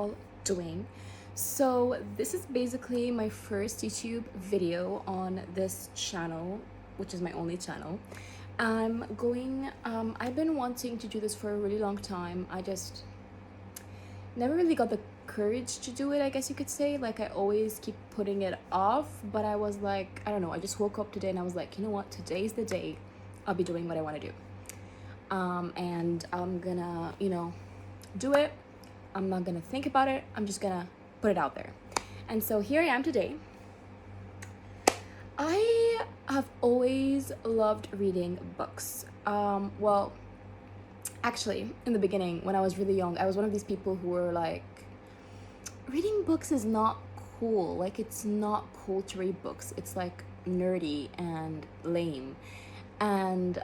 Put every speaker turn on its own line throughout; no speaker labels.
all doing? So this is basically my first YouTube video on this channel, which is my only channel. I've been wanting to do this for a really long time. I just never really got the courage to do it, I guess you could say. Like, I always keep putting it off, but I was like, I don't know, I just woke up today and I was like, you know what, today's the day I'll be doing what I want to do. And I'm gonna, do it. I'm not gonna think about it. I'm just gonna put it out there. And so here I am today. I have always loved reading books. Well, actually, in the beginning, when I was really young, I was one of these people who were like, reading books is not cool. Like, it's not cool to read books. It's like nerdy and lame. And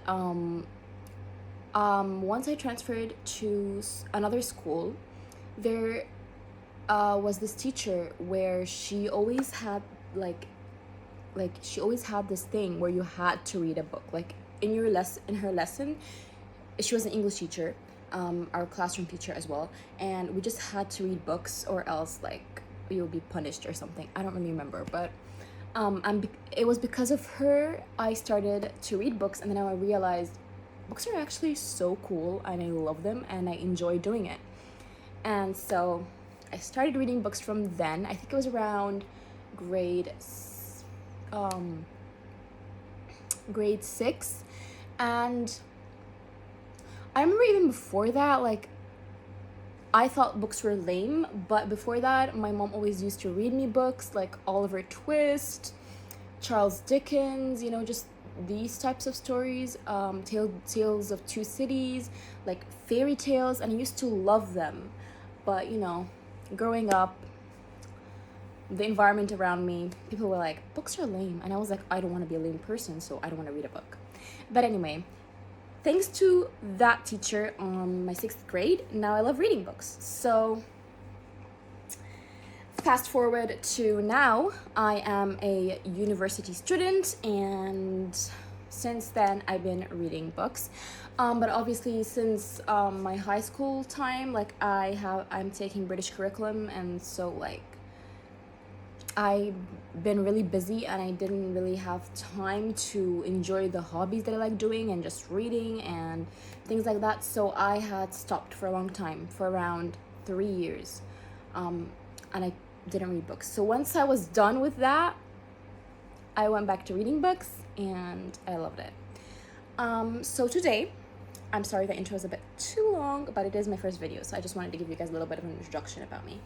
once I transferred to another school, there was this teacher where she always had she always had this thing where you had to read a book. Like, in her lesson, she was an English teacher, our classroom teacher as well, and we just had to read books or else like we would be punished or something. I don't really remember, but it was because of her I started to read books, and then I realized books are actually so cool and I love them and I enjoy doing it. And so I started reading books from then. I think it was around grade 6, and I remember even before that, like, I thought books were lame, but before that, my mom always used to read me books like Oliver Twist, Charles Dickens, just these types of stories, tales of two cities, like fairy tales, and I used to love them. But growing up, the environment around me, people were like, books are lame, and I was like, I don't want to be a lame person, so I don't want to read a book. But anyway, thanks to that teacher on my 6th grade, now I love reading books. So fast forward to now, I am a university student, and since then I've been reading books. But obviously since my high school time, like, I'm taking British curriculum, and so like I've been really busy and I didn't really have time to enjoy the hobbies that I like doing and just reading and things like that. So I had stopped for a long time, for around 3 years, and I didn't read books. So once I was done with that, I went back to reading books and I loved it. So today, I'm sorry the intro is a bit too long, but it is my first video, so I just wanted to give you guys a little bit of an introduction about me.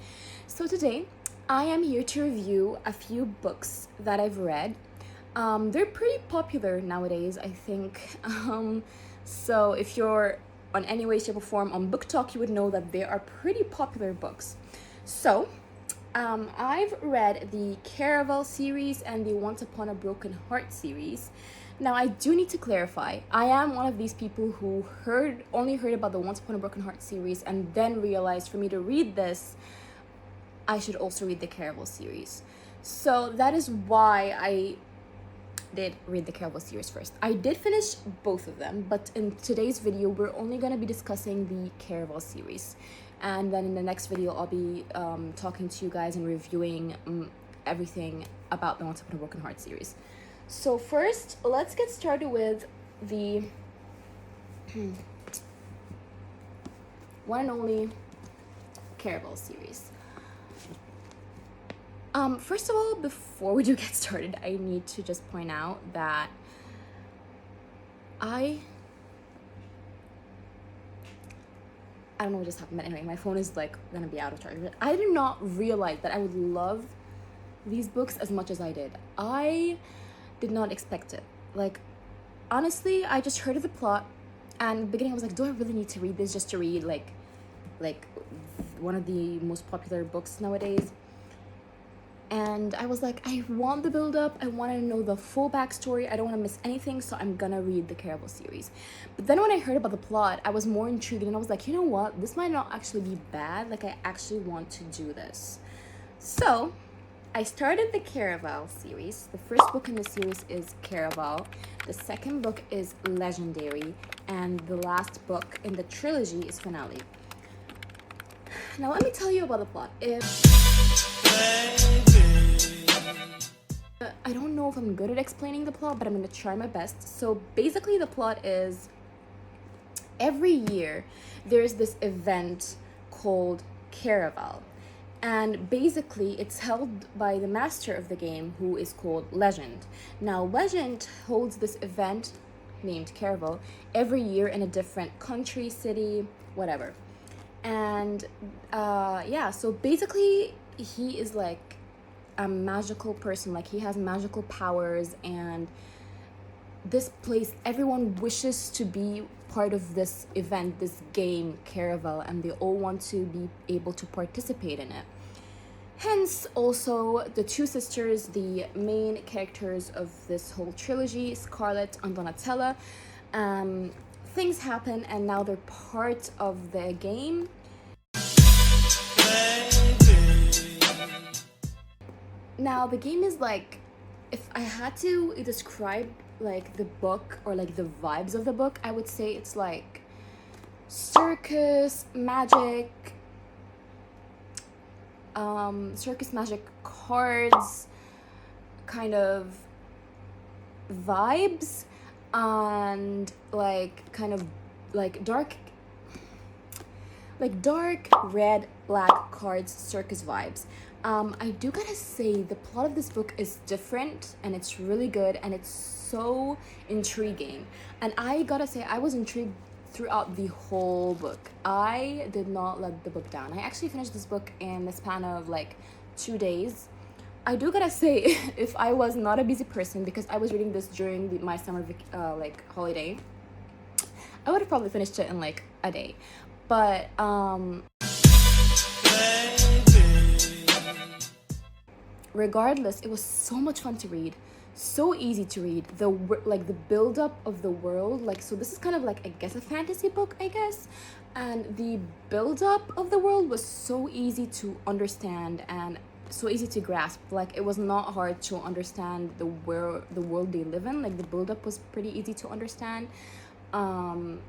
So today, I am here to review a few books that I've read. They're pretty popular nowadays, I think. So if you're on any way, shape, or form on Book Talk, you would know that they are pretty popular books. So I've read the Caraval series and the Once Upon a Broken Heart series. Now, I do need to clarify, I am one of these people who only heard about the Once Upon a Broken Heart series and then realized for me to read this, I should also read the Caraval series. So that is why I did read the Caraval series first. I did finish both of them, but in today's video, we're only going to be discussing the Caraval series. And then in the next video, I'll be talking to you guys and reviewing everything about the Once Upon a Broken Heart series. So first, let's get started with the one and only Caraval series. First of all, before we do get started, I need to just point out that I don't know what just happened, but anyway, my phone is like gonna be out of charge. I did not realize that I would love these books as much as I did. I did not expect it. Like, honestly, I just heard of the plot, and in the beginning I was like, do I really need to read this just to read like one of the most popular books nowadays? And I was like, I want the build-up, I want to know the full backstory, I don't want to miss anything, so I'm gonna read the Caraval series. But then when I heard about the plot, I was more intrigued, and I was like, you know what, this might not actually be bad, like, I actually want to do this. So I started the Caraval series. The first book in the series is Caraval, the second book is Legendary, and the last book in the trilogy is Finale. Now let me tell you about the plot. I don't know if I'm good at explaining the plot, but I'm gonna try my best. So basically the plot is every year there's this event called Caraval. And basically it's held by the master of the game, who is called Legend. Now Legend holds this event named Caraval every year in a different country, city, whatever. And yeah, so basically he is like a magical person, like he has magical powers, and this place, everyone wishes to be part of this event, this game Caraval, and they all want to be able to participate in it. Hence also the two sisters, the main characters of this whole trilogy, Scarlet and Donatella, things happen and now they're part of the game. Now the game is like, if I had to describe like the book or like the vibes of the book, I would say it's like circus magic, cards kind of vibes, and like kind of like dark red black cards circus vibes. I do gotta say the plot of this book is different and it's really good and it's so intriguing, and I gotta say I was intrigued throughout the whole book. I did not let the book down. I actually finished this book in the span of like 2 days. I do gotta say, if I was not a busy person, because I was reading this during my summer like holiday, I would have probably finished it in like a day. But regardless, it was so much fun to read, so easy to read. The build up of the world, like, so this is kind of like, I guess, a fantasy book, I guess, and the build up of the world was so easy to understand and so easy to grasp. Like, it was not hard to understand the world they live in. Like, the build up was pretty easy to understand, and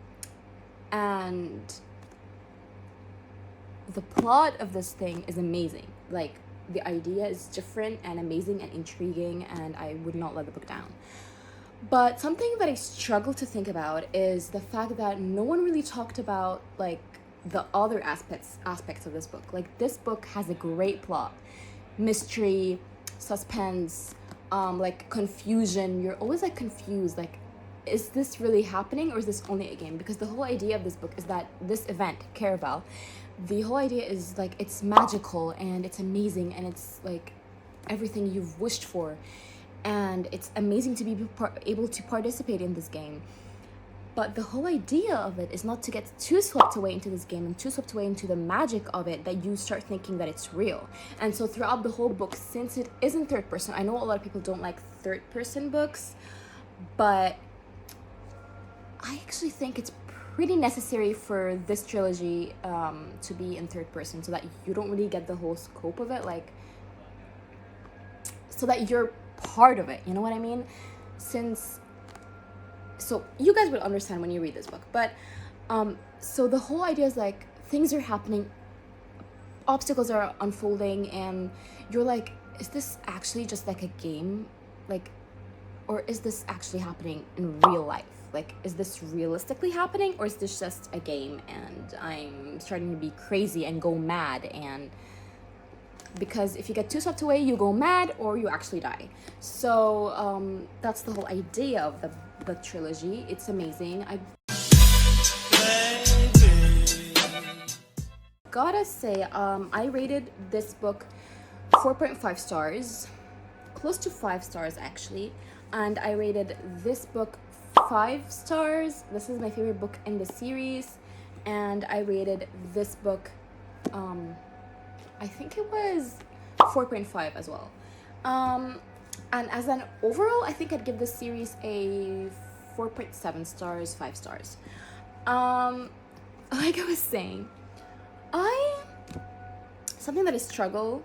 the plot of this thing is amazing. Like, the idea is different and amazing and intriguing, and I would not let the book down. But something that I struggle to think about is the fact that no one really talked about like the other aspects of this book. Like, this book has a great plot, mystery, suspense, like confusion. You're always like confused, like, is this really happening or is this only a game? Because the whole idea of this book is that this event, Caraval, the whole idea is like it's magical and it's amazing and it's like everything you've wished for, and it's amazing to be able to participate in this game. But the whole idea of it is not to get too swept away into this game and too swept away into the magic of it that you start thinking that it's real. And so throughout the whole book, since it isn't third person, I know a lot of people don't like third person books, but I actually think it's pretty necessary for this trilogy to be in third person, so that you don't really get the whole scope of it, like, so that you're part of it, you know what I mean? So you guys will understand when you read this book. But so the whole idea is like things are happening, obstacles are unfolding, and you're like, is this actually just like a game, like, or is this actually happening in real life? Like, is this realistically happening, or is this just a game and I'm starting to be crazy and go mad? And because if you get too swept away, you go mad or you actually die. So that's the whole idea of the trilogy. It's amazing. I gotta say, I rated this book 4.5 stars, close to 5 stars actually, and I rated this book 5 stars. This is my favorite book in the series, and I rated this book I think it was 4.5 as well. And as an overall, I think I'd give this series a 4.7 stars, 5 stars. Like I was saying, something that I struggle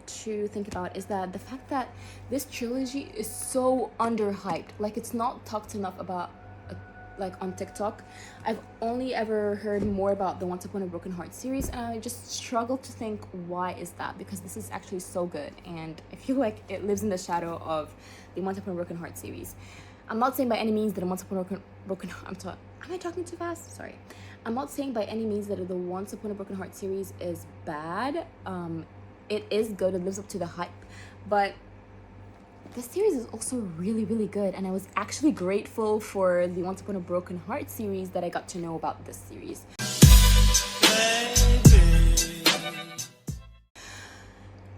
to think about is that the fact that this trilogy is so underhyped. Like, it's not talked enough about like on TikTok. I've only ever heard more about the Once Upon a Broken Heart series, and I just struggle to think why is that, because this is actually so good, and I feel like it lives in the shadow of the Once Upon a Broken Heart series. I'm not saying by any means that Once Upon a Broken am I talking too fast? Sorry. I'm not saying by any means that the Once Upon a Broken Heart series is bad. It is good. It lives up to the hype, but this series is also really, really good, and I was actually grateful for the Once Upon a Broken Heart series that I got to know about this series.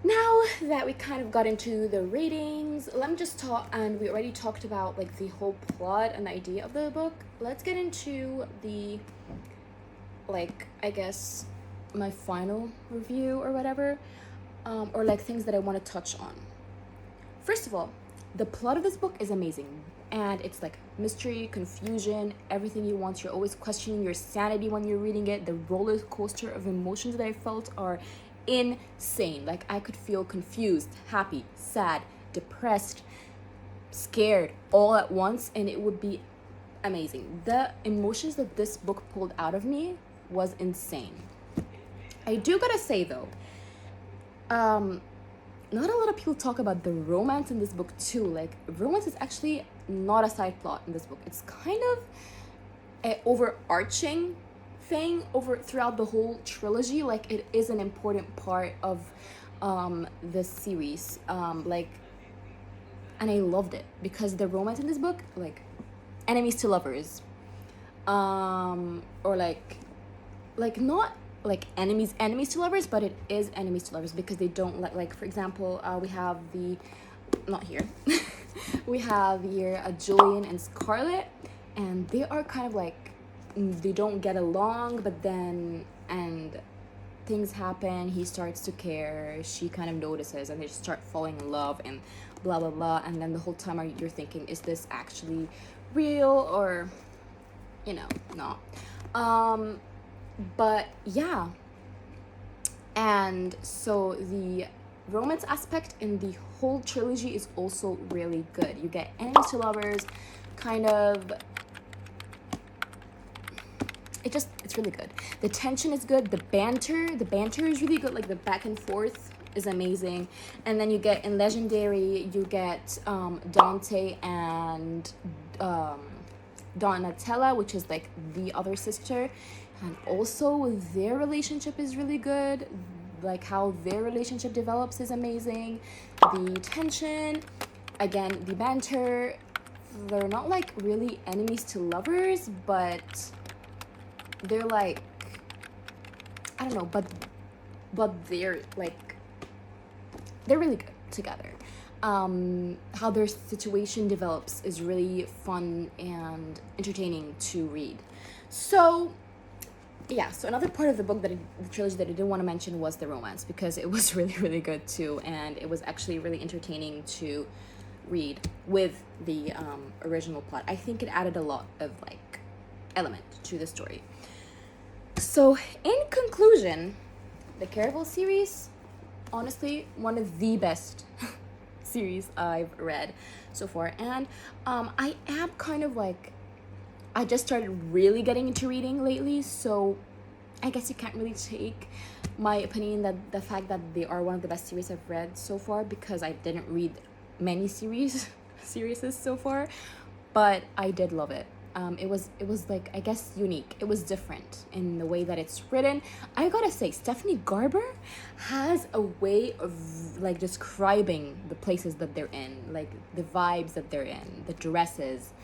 Now that we kind of got into the ratings, let me just talk, and we already talked about like the whole plot and the idea of the book. Let's get into the, like, I guess my final review or whatever, or like things that I want to touch on. First of all, the plot of this book is amazing, and it's like mystery, confusion, everything you want. You're always questioning your sanity when you're reading it. The roller coaster of emotions that I felt are insane. Like, I could feel confused, happy, sad, depressed, scared all at once, and it would be amazing. The emotions that this book pulled out of me was insane. I do gotta say though, not a lot of people talk about the romance in this book too. Like, romance is actually not a side plot in this book. It's kind of an overarching thing throughout the whole trilogy. Like, it is an important part of this series. And I loved it because the romance in this book, like enemies to lovers, or like not like enemies to lovers, but it is enemies to lovers because they don't like for example, we have we have here Julian and Scarlett, and they are kind of like, they don't get along, but then and things happen, he starts to care, she kind of notices, and they just start falling in love and blah blah blah, and then the whole time you're thinking, is this actually real or not? But yeah, and so the romance aspect in the whole trilogy is also really good. You get enemies to lovers, kind of, it's really good. The tension is good, the banter is really good, like the back and forth is amazing. And then you get, in Legendary, you get Dante and Donatella, which is like the other sister, and also their relationship is really good. Like, how their relationship develops is amazing. The tension, again, the banter, they're not like really enemies to lovers, but they're like, I don't know, but they're like, they're really good together. How their situation develops is really fun and entertaining to read. So yeah, so another part of the book, the trilogy, that I didn't want to mention was the romance, because it was really, really good too, and it was actually really entertaining to read with the original plot. I think it added a lot of like element to the story. So in conclusion, the Caraval series, honestly, one of the best series I've read so far. And I am kind of like, I just started really getting into reading lately, so I guess you can't really take my opinion that the fact that they are one of the best series I've read so far, because I didn't read many series so far, but I did love it. It was like, I guess, unique. It was different in the way that it's written. I gotta say, Stephanie Garber has a way of like describing the places that they're in, like the vibes that they're in, the dresses.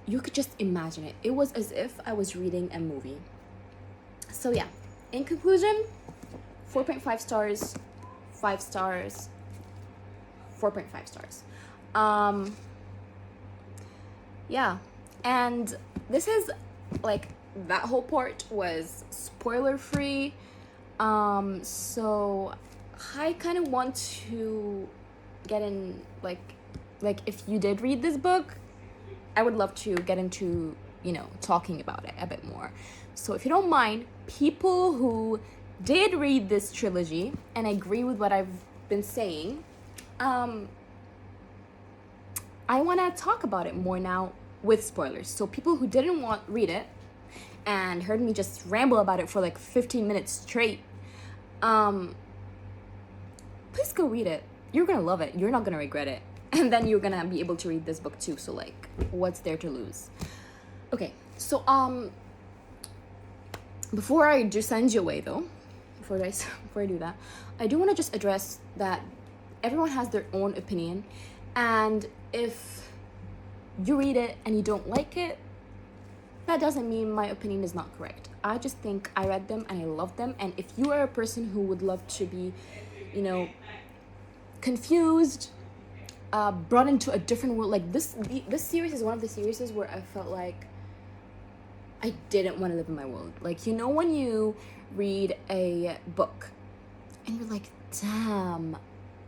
You could just imagine it. It was as if I was reading a movie. So yeah, in conclusion, 4.5 stars, 5 stars, 4.5 stars. Yeah, and this is like, that whole part was spoiler free. So I kind of want to get in, like if you did read this book, I would love to get into, talking about it a bit more. So if you don't mind, people who did read this trilogy and agree with what I've been saying, I want to talk about it more now with spoilers. So people who didn't read it and heard me just ramble about it for like 15 minutes straight, please go read it. You're gonna love it. You're not gonna regret it. And then you're gonna be able to read this book too. So like, what's there to lose? Okay, so before I just send you away though, before I do that, I do want to just address that everyone has their own opinion, and if you read it and you don't like it, that doesn't mean my opinion is not correct. I just think I read them and I love them, and if you are a person who would love to be, confused, brought into a different world, like this series is one of the series where I felt like I didn't want to live in my world. Like, when you read a book and you're like, damn,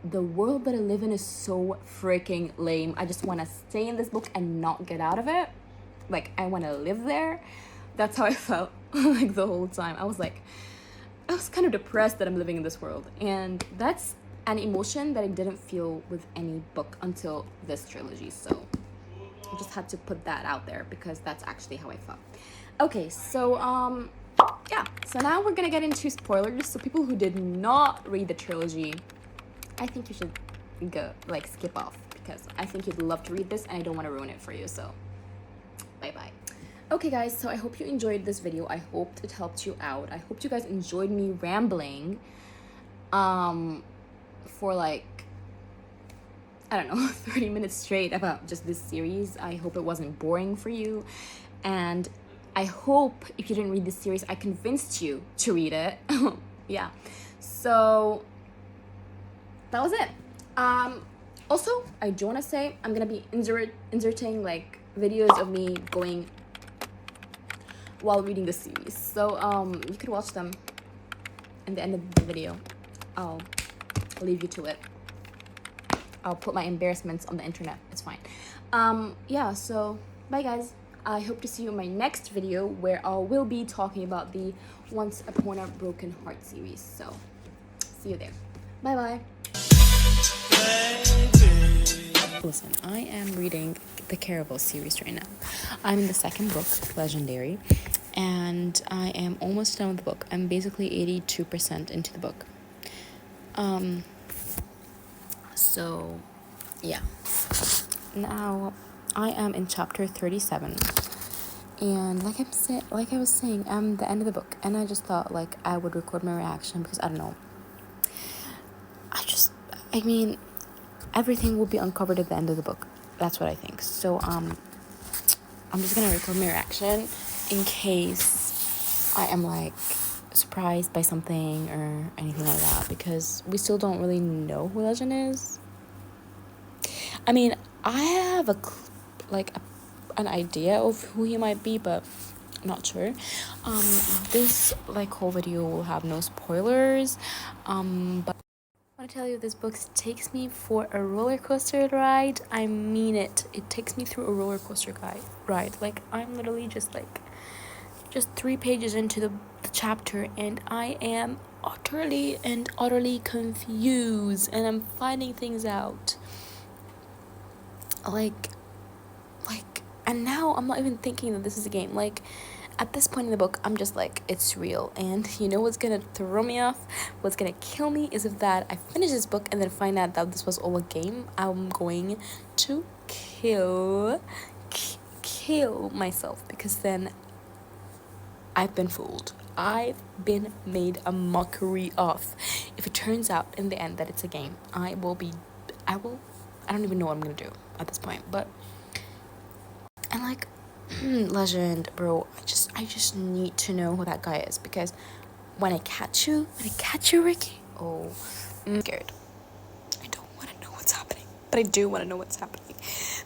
the world that I live in is so freaking lame. I just want to stay in this book and not get out of it. Like, I want to live there. That's how I felt like the whole time. I was kind of depressed that I'm living in this world. And that's an emotion that I didn't feel with any book until this trilogy. So I just had to put that out there because that's actually how I felt. Okay, so yeah, so now we're gonna get into spoilers. So people who did not read the trilogy, I think you should go skip off, because I think you'd love to read this and I don't want to ruin it for you. So bye bye. Okay guys, so I hope you enjoyed this video. I hoped it helped you out. I hope you guys enjoyed me rambling for like, I don't know, 30 minutes straight about just this series. I hope it wasn't boring for you, and I hope if you didn't read this series, I convinced you to read it. Yeah, so that was it. Also, I do want to say I'm gonna be inserting like videos of me going while reading the series, so you could watch them in the end of the video. I'll leave you to it. I'll put my embarrassments on the internet. It's fine. Yeah, so bye guys. I hope to see you in my next video where I will be talking about the Once Upon a Broken Heart series. So see you there. Bye bye. Listen, I am reading the Caraval series right now. I'm in the second book, Legendary, and I am almost done with the book. I'm basically 82% into the book. So yeah, now I am in chapter 37, and like I was saying, I'm the end of the book, and I just thought like I would record my reaction because I don't know. I mean, everything will be uncovered at the end of the book. That's what I think. So I'm just gonna record my reaction in case I am like surprised by something or anything like that, because we still don't really know who Legend is. I mean, I have an idea of who he might be, but I'm not sure. This whole video will have no spoilers, but I want to tell you, this book takes me for a roller coaster ride. I mean it. It takes me through a roller coaster ride. Like, I'm literally just 3 pages into the chapter, and I am utterly confused, and I'm finding things out. And now I'm not even thinking that this is a game. Like, at this point in the book, I'm just like, it's real. And you know what's gonna throw me off? What's gonna kill me is if I finish this book and then find out that this was all a game. I'm going to kill myself, because then I've been fooled. I've been made a mockery of. If it turns out in the end that it's a game, I don't even know what I'm gonna do at this point. But, and Legend, bro, I just need to know who that guy is, because when I catch you, Ricky, I'm scared. I don't want to know what's happening, but I do want to know what's happening.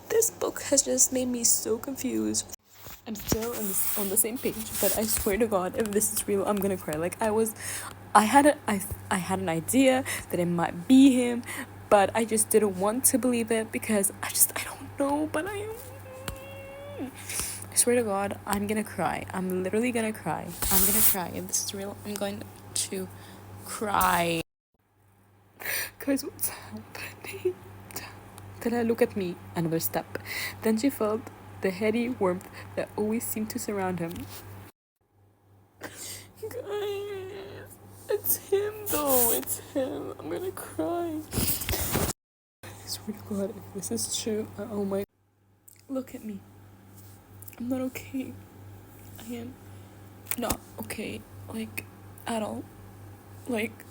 This book has just made me so confused. I'm still on the same page, but I swear to God, if this is real, I'm gonna cry. I had an idea that it might be him, but I just didn't want to believe it because I don't know, but I swear to God, I'm gonna cry. I'm literally gonna cry. I'm gonna cry. If this is real, I'm going to cry. Guys, what's happening? Tala, look at me. Another step. Then she felt
the heady warmth that always seemed to surround him. Guys, it's him though, it's him. I'm gonna cry. I swear to God, if this is true, oh my... Look at me. I'm not okay. I am not okay, like, at all. Like,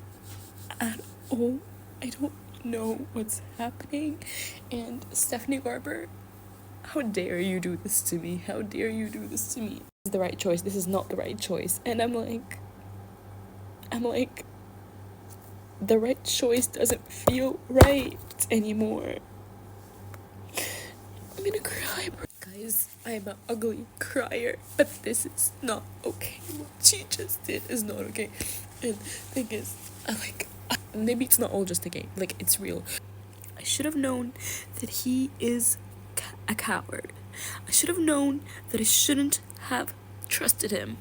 at all. I don't know what's happening. And Stephanie Garber, how dare you do this to me? How dare you do this to me? This is the right choice. This is not the right choice. And I'm like, the right choice doesn't feel right anymore. I'm gonna cry, bro. Guys, I'm an ugly crier, but this is not okay. What she just did is not okay. And the thing is, maybe it's not all just a game. Like, it's real. I should have known that he is a coward. I should have known that I shouldn't have trusted him.